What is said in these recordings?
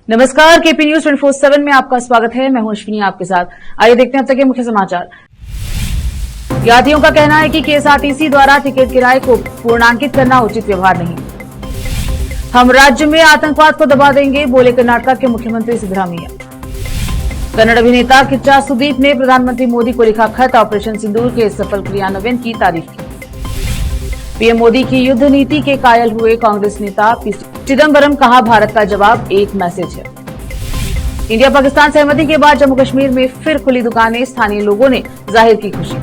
नमस्कार, KP news 24/7 में आपका स्वागत है। मैं हूं अश्विनी आपके साथ। आइए देखते हैं अब तक के मुख्य समाचार। यात्रियों का कहना है कि केएसआरटीसी द्वारा टिकट किराए को पूर्णांकित करना उचित व्यवहार नहीं। हम राज्य में आतंकवाद को दबा देंगे, बोले कर्नाटक के मुख्यमंत्री सिद्धरामैया। कन्नड़ अभिनेता किच्चा सुदीप ने प्रधानमंत्री मोदी को लिखा खत, ऑपरेशन सिंदूर के सफल क्रियान्वयन की तारीफ की। पीएम मोदी की युद्ध नीति के कायल हुए कांग्रेस नेता पी चिदम्बरम, कहा भारत का जवाब एक मैसेज है। इंडिया पाकिस्तान सहमति के बाद जम्मू कश्मीर में फिर खुली दुकानें, स्थानीय लोगों ने जाहिर की खुशी।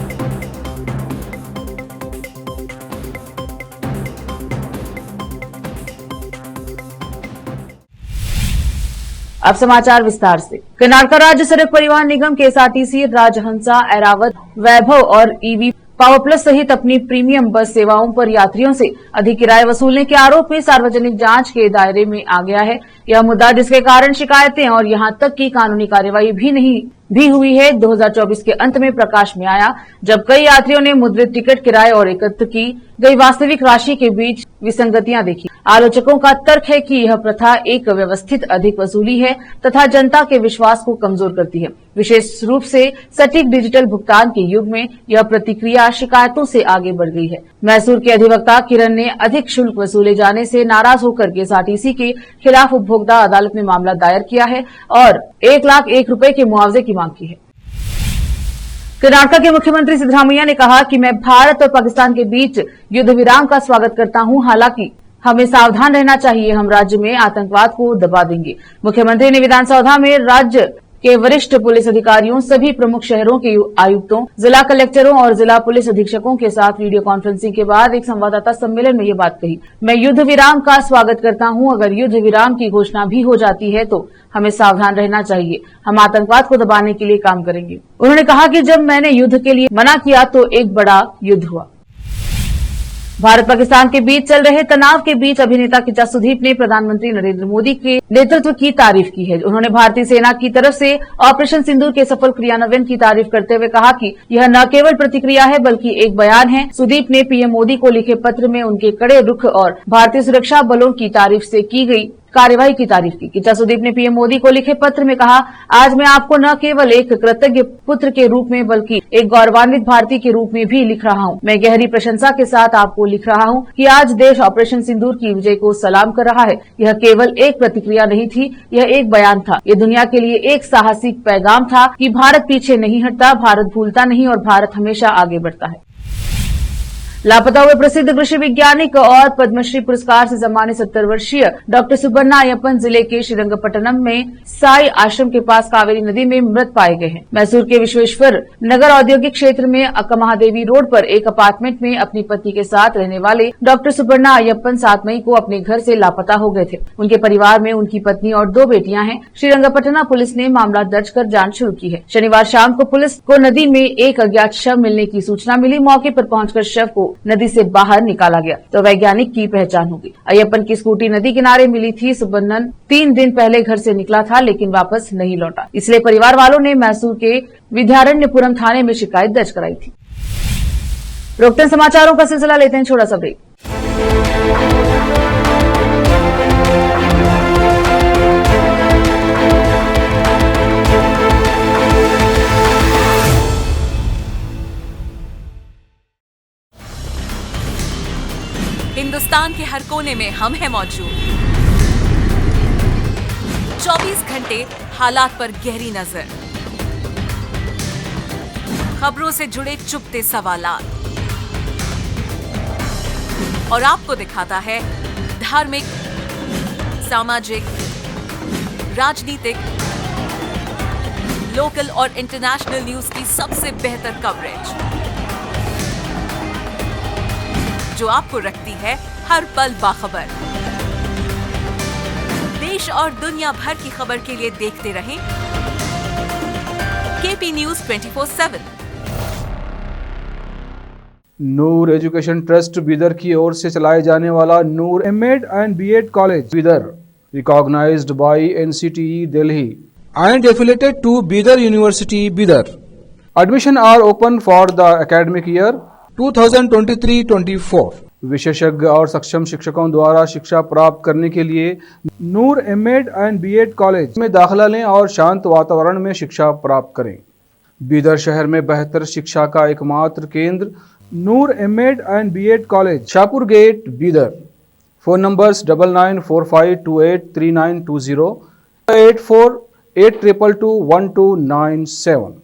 अब समाचार विस्तार से। कर्नाटक राज्य सड़क परिवहन निगम केएसआरटीसी राजहंसा, ऐरावत, वैभव और ईवी पावर प्लस सहित अपनी प्रीमियम बस सेवाओं पर यात्रियों से अधिक किराए वसूलने के आरोप में सार्वजनिक जांच के दायरे में आ गया है। यह मुद्दा जिसके कारण शिकायतें और यहां तक की कानूनी कार्रवाई भी हुई है 2024 के अंत में प्रकाश में आया, जब कई यात्रियों ने मुद्रित टिकट किराए और एकत्र की गई वास्तविक राशि के बीच विसंगतियां देखी। आलोचकों का तर्क है कि यह प्रथा एक व्यवस्थित अधिक वसूली है तथा जनता के विश्वास को कमजोर करती है। विशेष रूप से सटीक डिजिटल भुगतान के युग में यह प्रतिक्रिया शिकायतों से आगे बढ़ गई है। मैसूर के अधिवक्ता किरण ने अधिक शुल्क वसूले जाने से नाराज होकर केएसआरटीसी के खिलाफ उपभोक्ता अदालत में मामला दायर किया है और 1,01,000 रुपए के मुआवजे की मांग की है। कर्नाटक के मुख्यमंत्री सिद्धरामैया ने कहा कि मैं भारत और पाकिस्तान के बीच युद्ध विराम का स्वागत करता हूं, हालांकि हमें सावधान रहना चाहिए। हम राज्य में आतंकवाद को दबा देंगे। मुख्यमंत्री ने विधानसभा में राज्य के वरिष्ठ पुलिस अधिकारियों, सभी प्रमुख शहरों के आयुक्तों, जिला कलेक्टरों और जिला पुलिस अधीक्षकों के साथ वीडियो कॉन्फ्रेंसिंग के बाद एक संवाददाता सम्मेलन में ये बात कही। मैं युद्ध विराम का स्वागत करता हूं। अगर युद्ध विराम की घोषणा भी हो जाती है तो हमें सावधान रहना चाहिए। हम आतंकवाद को दबाने के लिए काम करेंगे। उन्होंने कहा कि जब मैंने युद्ध के लिए मना किया तो एक बड़ा युद्ध हुआ। भारत पाकिस्तान के बीच चल रहे तनाव के बीच अभिनेता किच्चा सुदीप ने प्रधानमंत्री नरेंद्र मोदी के नेतृत्व की तारीफ की है। उन्होंने भारतीय सेना की तरफ से ऑपरेशन सिंदूर के सफल क्रियान्वयन की तारीफ करते हुए कहा कि यह न केवल प्रतिक्रिया है बल्कि एक बयान है। सुदीप ने पीएम मोदी को लिखे पत्र में उनके कड़े रुख और भारतीय सुरक्षा बलों की तारीफ से की गई कार्यवाही की तारीफ की। किच्चा सुदीप ने पीएम मोदी को लिखे पत्र में कहा, आज मैं आपको न केवल एक कृतज्ञ पुत्र के रूप में बल्कि एक गौरवान्वित भारतीय के रूप में भी लिख रहा हूं। मैं गहरी प्रशंसा के साथ आपको लिख रहा हूं कि आज देश ऑपरेशन सिंदूर की विजय को सलाम कर रहा है। यह केवल एक प्रतिक्रिया नहीं थी, यह एक बयान था। यह दुनिया के लिए एक साहसिक पैगाम था कि भारत पीछे नहीं हटता, भारत भूलता नहीं और भारत हमेशा आगे बढ़ता है। लापता हुए प्रसिद्ध कृषि वैज्ञानिक और पद्मश्री पुरस्कार से सम्मानित 70 वर्षीय डॉक्टर सुब्बण्णा अय्यप्पन जिले के श्रीरंगपट्टनम में साई आश्रम के पास कावेरी नदी में मृत पाए गए हैं। मैसूर के विश्वेश्वर नगर औद्योगिक क्षेत्र में अक्का महादेवी रोड पर एक अपार्टमेंट में अपनी पत्नी के साथ रहने वाले डॉक्टर सुब्बण्णा अय्यप्पन 7 मई को अपने घर से लापता हो गए थे। उनके परिवार में उनकी पत्नी और 2 बेटियां हैं। श्रीरंगपट्टनम पुलिस ने मामला दर्ज कर जांच शुरू की है। शनिवार शाम को पुलिस को नदी में एक अज्ञात शव मिलने की सूचना मिली। मौके पर पहुंचकर शव को नदी से बाहर निकाला गया तो वैज्ञानिक की पहचान हो गई। अय्यप्पन की स्कूटी नदी किनारे मिली थी। सुब्बण्णन 3 दिन पहले घर से निकला था लेकिन वापस नहीं लौटा, इसलिए परिवार वालों ने मैसूर के विद्यारण्यपुरम थाने में शिकायत दर्ज कराई थी। रोकते हैं समाचारों का सिलसिला, लेते हैं छोटा सा ब्रेक। हिंदुस्तान के हर कोने में हम हैं मौजूद। 24 घंटे हालात पर गहरी नजर, खबरों से जुड़े चुपते सवालात और आपको दिखाता है धार्मिक, सामाजिक, राजनीतिक, लोकल और इंटरनेशनल न्यूज की सबसे बेहतर कवरेज जो आपको रखती है हर पल बाखबर। देश और दुनिया भर की खबर के लिए देखते रहें KP news 24/7। Noor education trust Bidar की ओर से चलाए जाने वाला Noor MEd and BEd college Bidar, recognised by NCTE Delhi and affiliated to Bidar University, Bidar. Admission are open for the academic year 2023-24. विशेषज्ञ और सक्षम शिक्षकों द्वारा शिक्षा प्राप्त करने के लिए नूर एमएड एंड बीएड कॉलेज में दाखिला लें और शांत वातावरण में शिक्षा प्राप्त करें। बीदर शहर में बेहतर शिक्षा का एकमात्र केंद्र Noor MEd and BEd college, Shahpur gate, Bidar. Phone numbers 9945283920, 8482221297।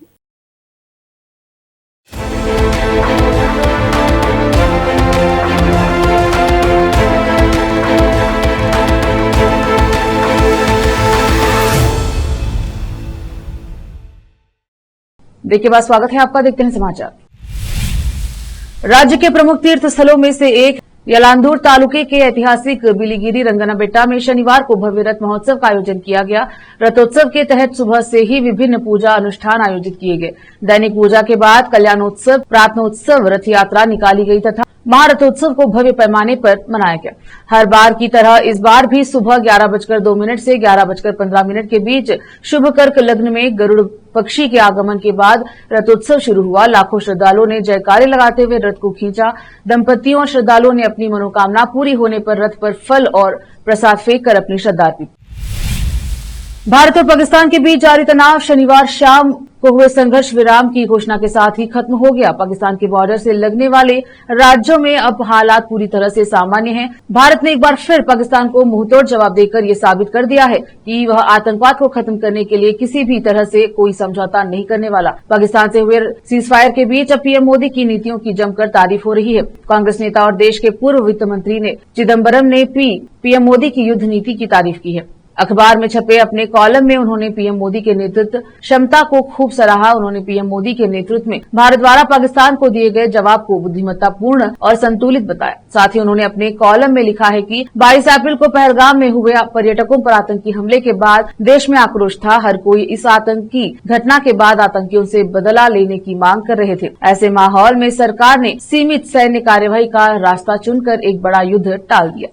Break के बाद स्वागत है आपका। देखते हैं समाचार। राज्य के प्रमुख तीर्थ स्थलों में से एक यलांदूर तालुके के ऐतिहासिक बिलीगिरी रंगनाबेट्टा में शनिवार को भव्य रथ महोत्सव का आयोजन किया गया। रथोत्सव के तहत सुबह से ही विभिन्न पूजा अनुष्ठान आयोजित किए गए। दैनिक पूजा के बाद कल्याणोत्सव, प्रार्थनोत्सव, रथ यात्रा निकाली गई तथा महारथोत्सव को भव्य पैमाने पर मनाया गया। हर बार की तरह इस बार भी सुबह 11:02 से 11:15 के बीच शुभ कर्क लग्न में गरुड़ पक्षी के आगमन के बाद रथोत्सव शुरू हुआ। लाखों श्रद्धालुओं ने जयकारे लगाते हुए रथ को खींचा। दंपतियों और श्रद्धालुओं ने अपनी मनोकामना पूरी होने पर रथ पर फल और प्रसाद फेंक कर अपनी श्रद्धा अर्पित। भारत और पाकिस्तान के बीच जारी तनाव शनिवार शाम को हुए संघर्ष विराम की घोषणा के साथ ही खत्म हो गया। पाकिस्तान के बॉर्डर से लगने वाले राज्यों में अब हालात पूरी तरह से सामान्य हैं। भारत ने एक बार फिर पाकिस्तान को मुंहतोड़ जवाब देकर ये साबित कर दिया है कि वह आतंकवाद को खत्म करने के लिए किसी भी तरह से कोई समझौता नहीं करने वाला। पाकिस्तान से हुए सीजफायर के बीच अब पीएम मोदी की नीतियों की जमकर तारीफ हो रही है। कांग्रेस नेता और देश के पूर्व वित्त मंत्री ने चिदम्बरम ने पीएम मोदी की युद्ध नीति की तारीफ की है। अखबार में छपे अपने कॉलम में उन्होंने पीएम मोदी के नेतृत्व क्षमता को खूब सराहा। उन्होंने पीएम मोदी के नेतृत्व में भारत द्वारा पाकिस्तान को दिए गए जवाब को बुद्धिमत्तापूर्ण और संतुलित बताया। साथ ही उन्होंने अपने कॉलम में लिखा है कि 22 अप्रैल को पहलगाम में हुए पर्यटकों पर आतंकी हमले के बाद देश में आक्रोश था। हर कोई इस आतंकी घटना के बाद आतंकियों से बदला लेने की मांग कर रहे थे। ऐसे माहौल में सरकार ने सीमित सैन्य कार्यवाही का रास्ता चुनकर एक बड़ा युद्ध टाल दिया।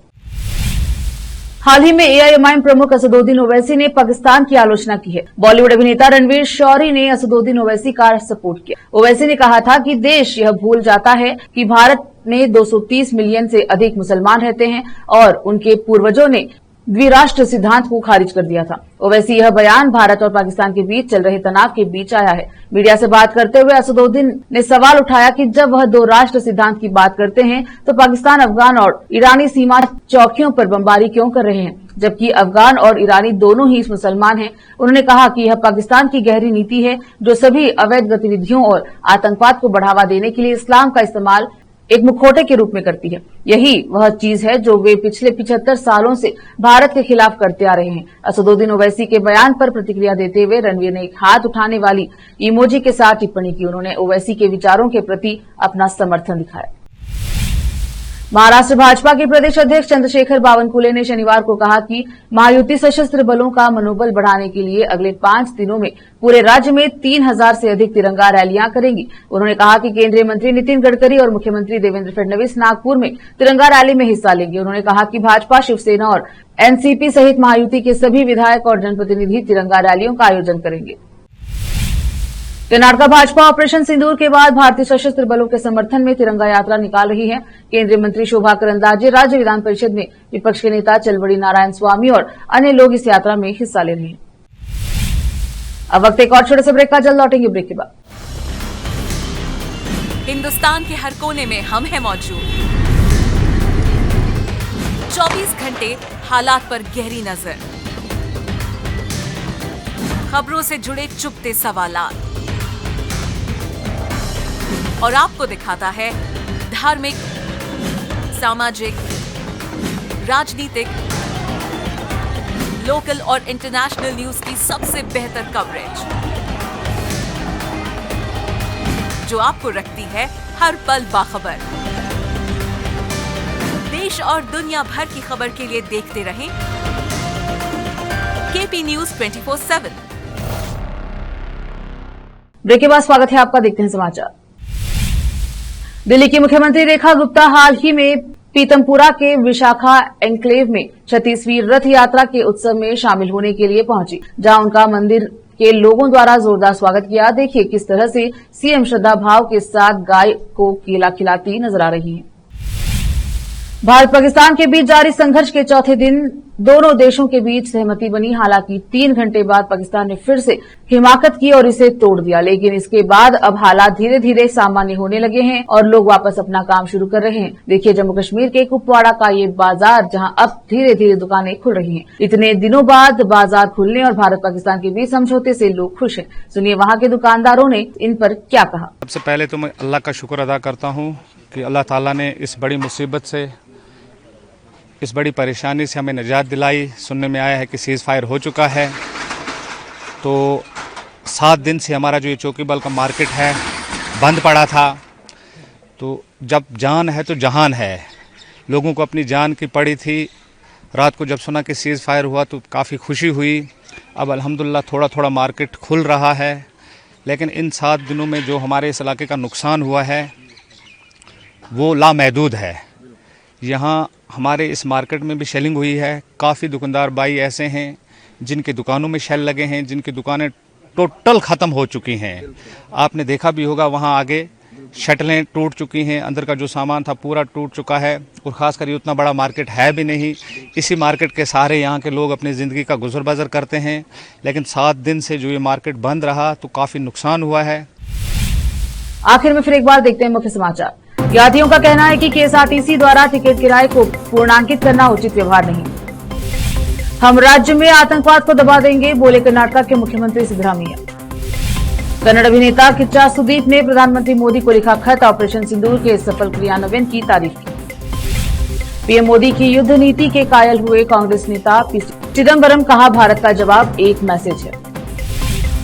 हाल ही में एआईएमआईएम प्रमुख असदुद्दीन ओवैसी ने पाकिस्तान की आलोचना की है। बॉलीवुड अभिनेता रणवीर शौरी ने असदुद्दीन ओवैसी का सपोर्ट किया। ओवैसी ने कहा था कि देश यह भूल जाता है कि भारत में 230 मिलियन से अधिक मुसलमान रहते हैं और उनके पूर्वजों ने द्विराष्ट्र सिद्धांत को खारिज कर दिया था। ओवैसी यह बयान भारत और पाकिस्तान के बीच चल रहे तनाव के बीच आया है। मीडिया से बात करते हुए असदुद्दीन ने सवाल उठाया कि जब वह 2 राष्ट्र सिद्धांत की बात करते हैं तो पाकिस्तान, अफगान और ईरानी सीमा चौकियों पर बमबारी क्यों कर रहे हैं, जबकि अफगान और ईरानी दोनों ही मुसलमान हैं। उन्होंने कहा कि यह पाकिस्तान की गहरी नीति है जो सभी अवैध गतिविधियों और आतंकवाद को बढ़ावा देने के लिए इस्लाम का इस्तेमाल एक मुखौटे के रूप में करती है। यही वह चीज है जो वे पिछले 75 सालों से भारत के खिलाफ करते आ रहे हैं। असदुद्दीन ओवैसी के बयान पर प्रतिक्रिया देते हुए रणवीर ने एक हाथ उठाने वाली इमोजी के साथ टिप्पणी की। उन्होंने ओवैसी के विचारों के प्रति अपना समर्थन दिखाया। महाराष्ट्र भाजपा के प्रदेश अध्यक्ष चंद्रशेखर बावनकुले ने शनिवार को कहा कि महायुति सशस्त्र बलों का मनोबल बढ़ाने के लिए अगले 5 दिनों में पूरे राज्य में 3000 से अधिक तिरंगा रैलियां करेंगी। उन्होंने कहा कि केंद्रीय मंत्री नितिन गडकरी और मुख्यमंत्री देवेंद्र फडणवीस नागपुर में तिरंगा रैली में हिस्सा लेंगे। उन्होंने कहा कि भाजपा, शिवसेना और एनसीपी सहित महायुति के सभी विधायक और जनप्रतिनिधि तिरंगा रैलियों का आयोजन करेंगे। कर्नाटक भाजपा ऑपरेशन सिंदूर के बाद भारतीय सशस्त्र बलों के समर्थन में तिरंगा यात्रा निकाल रही है। केंद्रीय मंत्री शोभा करंदलाजे, राज्य विधान परिषद में विपक्ष के नेता चलबड़ी नारायण स्वामी और अन्य लोग इस यात्रा में हिस्सा ले रहे हैं। अब वक्त एक और छोटे से ब्रेक का, जल्द लौटेंगे ब्रेक के बाद। हिंदुस्तान के हर कोने में हम हैं मौजूद। 24 घंटे हालात पर गहरी नजर, खबरों से जुड़े चुपते सवालात और आपको दिखाता है धार्मिक, सामाजिक, राजनीतिक, लोकल और इंटरनेशनल न्यूज की सबसे बेहतर कवरेज जो आपको रखती है हर पल बाखबर। देश और दुनिया भर की खबर के लिए देखते रहें केपी न्यूज 24/7। ब्रेक के बाद स्वागत है आपका। देखते हैं समाचार। दिल्ली की मुख्यमंत्री रेखा गुप्ता हाल ही में पीतमपुरा के विशाखा एन्क्लेव में 36वीं रथ यात्रा के उत्सव में शामिल होने के लिए पहुंची, जहां उनका मंदिर के लोगों द्वारा जोरदार स्वागत किया। देखिए किस तरह से सीएम श्रद्धा भाव के साथ गाय को केला खिलाती नजर आ रही हैं। भारत पाकिस्तान के बीच जारी संघर्ष के चौथे दिन दोनों देशों के बीच सहमति बनी। हालांकि 3 घंटे बाद पाकिस्तान ने फिर से हिमाकत की और इसे तोड़ दिया, लेकिन इसके बाद अब हालात धीरे धीरे सामान्य होने लगे हैं और लोग वापस अपना काम शुरू कर रहे हैं। देखिए जम्मू कश्मीर के कुपवाड़ा का ये बाजार, जहां अब धीरे धीरे दुकानें खुल रही हैं। इतने दिनों बाद बाजार खुलने और भारत पाकिस्तान के बीच समझौते से लोग खुश हैं। सुनिए वहां के दुकानदारों ने इन पर क्या कहा। सबसे पहले तो मैं अल्लाह का शुक्र अदा करता हूँ कि अल्लाह ताला ने इस बड़ी मुसीबत से, इस बड़ी परेशानी से हमें निजात दिलाई। सुनने में आया है कि सीज़ फायर हो चुका है। तो 7 दिन से हमारा जो ये चौकीबल का मार्केट है बंद पड़ा था। तो जब जान है तो जहान है, लोगों को अपनी जान की पड़ी थी। रात को जब सुना कि सीज़ फायर हुआ तो काफ़ी खुशी हुई। अब अल्हम्दुलिल्लाह थोड़ा थोड़ा मार्केट खुल रहा है, लेकिन इन 7 दिनों में जो हमारे इस इलाके का नुकसान हुआ है वो लामहदूद है। यहाँ हमारे इस मार्केट में भी शेलिंग हुई है। काफ़ी दुकानदार भाई ऐसे हैं जिनकी दुकानों में शेल लगे हैं, जिनकी दुकानें टोटल ख़त्म हो चुकी हैं। आपने देखा भी होगा वहाँ आगे शटलें टूट चुकी हैं, अंदर का जो सामान था पूरा टूट चुका है। और ख़ासकर ये उतना बड़ा मार्केट है भी नहीं। इसी मार्केट के सहारे यहाँ के लोग अपनी ज़िंदगी का गुजर बसर करते हैं। लेकिन 7 दिन से जो ये मार्केट बंद रहा तो काफ़ी नुकसान हुआ है। आखिर में फिर एक बार देखते हैं मुख्य समाचार। यात्रियों का कहना है कि केएसआरटीसी द्वारा टिकट किराए को पूर्णांकित करना उचित व्यवहार नहीं। हम राज्य में आतंकवाद को दबा देंगे, बोले कर्नाटक के मुख्यमंत्री सिद्धरामैया। कन्नड़ अभिनेता किच्चा सुदीप ने प्रधानमंत्री मोदी को लिखा खत, ऑपरेशन सिंदूर के सफल क्रियान्वयन की तारीफ की। पीएम मोदी की युद्ध नीति के कायल हुए कांग्रेस नेता पी चिदम्बरम, कहा भारत का जवाब एक मैसेज है।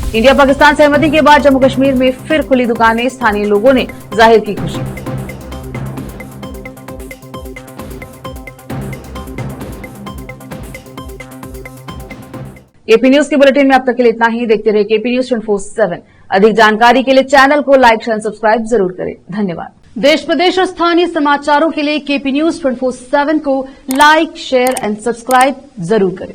इंडिया पाकिस्तान सहमति के बाद जम्मू कश्मीर में फिर खुली दुकानें, स्थानीय लोगों ने जाहिर की खुशी। केपी न्यूज के बुलेटिन में अब तक के लिए इतना ही। देखते रहिए केपी न्यूज 24/7। अधिक जानकारी के लिए चैनल को लाइक, शेयर, सब्सक्राइब जरूर करें। धन्यवाद। देश प्रदेश और स्थानीय समाचारों के लिए केपी न्यूज 24/7 को लाइक, शेयर एंड सब्सक्राइब जरूर करें।